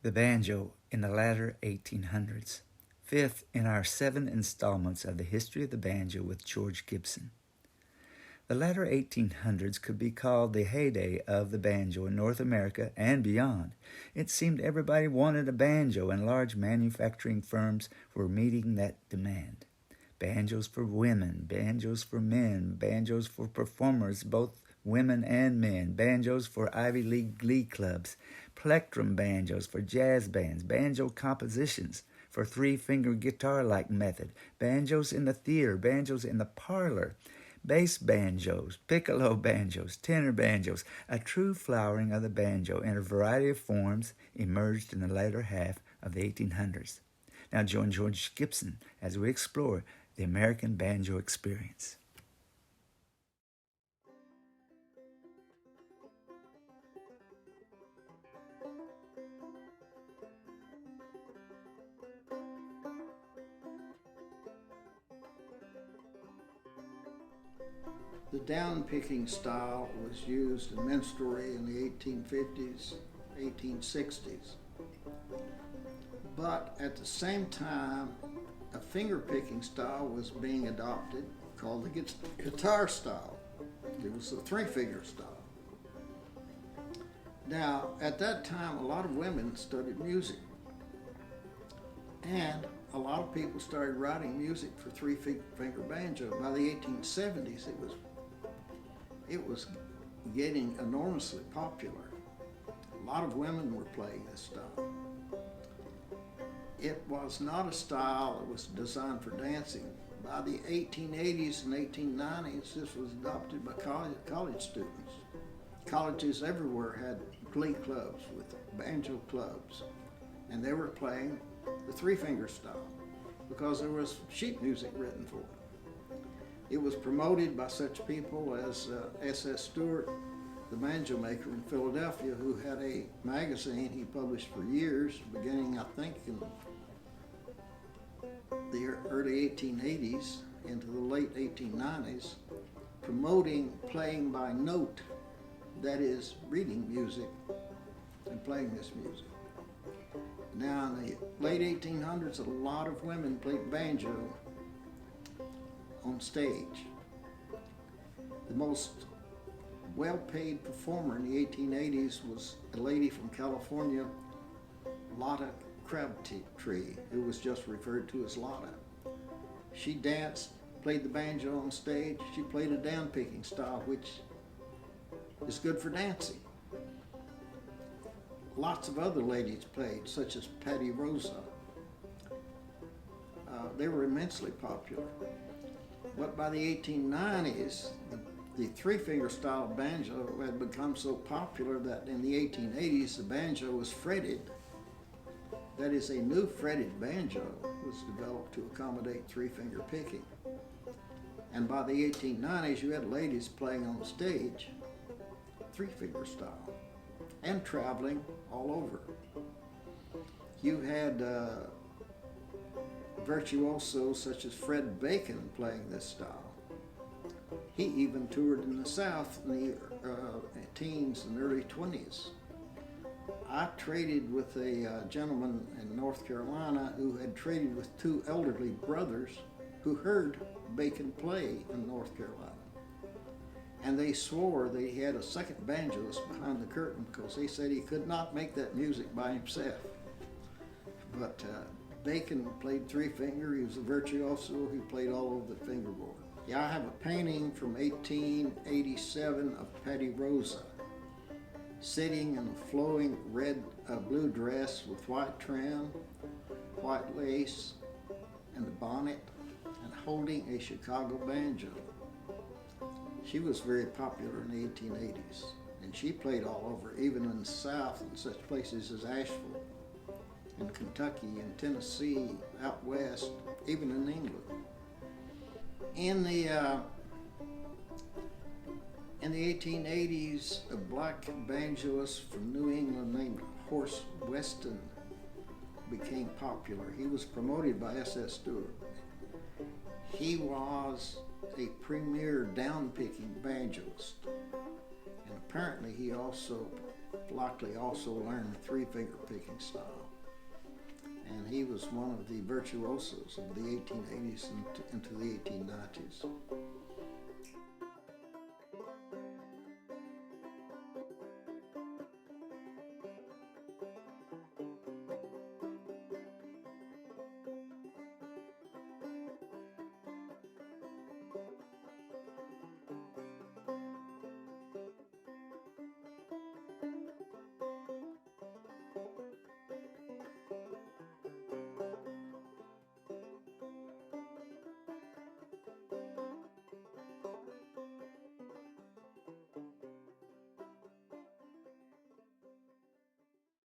The Banjo in the latter 1800s. Fifth in our 7 installments of the history of the banjo with George Gibson. The latter 1800s could be called the heyday of the banjo in North America and beyond. It seemed everybody wanted a banjo, and large manufacturing firms were meeting that demand. Banjos for women, banjos for men, banjos for performers, both women and men, banjos for Ivy League glee clubs, plectrum banjos for jazz bands, banjo compositions for three-finger guitar-like method, banjos in the theater, banjos in the parlor, bass banjos, piccolo banjos, tenor banjos. A true flowering of the banjo in a variety of forms emerged in the latter half of the 1800s. Now join George Gibson as we explore the American banjo experience. The down-picking style was used in minstrelsy in the 1850s, 1860s. But at the same time, a finger-picking style was being adopted called the guitar style. It was the three-finger style. Now, at that time, a lot of women studied music. And a lot of people started writing music for three-finger banjo. By the 1870s, it was getting enormously popular. A lot of women were playing this style. It was not a style that was designed for dancing. By the 1880s and 1890s, this was adopted by college students. Colleges everywhere had glee clubs with banjo clubs, and they were playing the three-finger style because there was sheet music written for it. It was promoted by such people as S.S. Stewart, the banjo maker in Philadelphia, who had a magazine he published for years, beginning, I think, in the early 1880s into the late 1890s, promoting playing by note, that is, reading music and playing this music. Now, in the late 1800s, a lot of women played banjo on stage. The most well-paid performer in the 1880s was a lady from California, Lotta Crabtree, who was just referred to as Lotta. She danced, played the banjo on stage. She played a down-picking style, which is good for dancing. Lots of other ladies played, such as Patty Rosa. They were immensely popular. But by the 1890s, the three-finger style of banjo had become so popular that in the 1880s, the banjo was fretted. That is, a new fretted banjo was developed to accommodate three-finger picking. And by the 1890s, you had ladies playing on the stage, three-finger style, and traveling all over. You had virtuosos such as Fred Bacon playing this style. He even toured in the South in the teens and early 20s. I traded with a gentleman in North Carolina who had traded with two elderly brothers who heard Bacon play in North Carolina. And they swore that he had a second banjoist behind the curtain because they said he could not make that music by himself. But Bacon played three-finger. He was a virtuoso. He played all over the fingerboard. Yeah, I have a painting from 1887 of Patty Rosa sitting in a flowing blue dress with white trim, white lace, and a bonnet, and holding a Chicago banjo. She was very popular in the 1880s, and she played all over, even in the South, in such places as Asheville, in Kentucky, in Tennessee, out west, even in England. In the 1880s, a black banjoist from New England named Horace Weston became popular. He was promoted by S.S. Stewart. He was a premier down-picking banjoist, And apparently he likely also learned the three-finger picking style. And he was one of the virtuosos of the 1880s into the 1890s.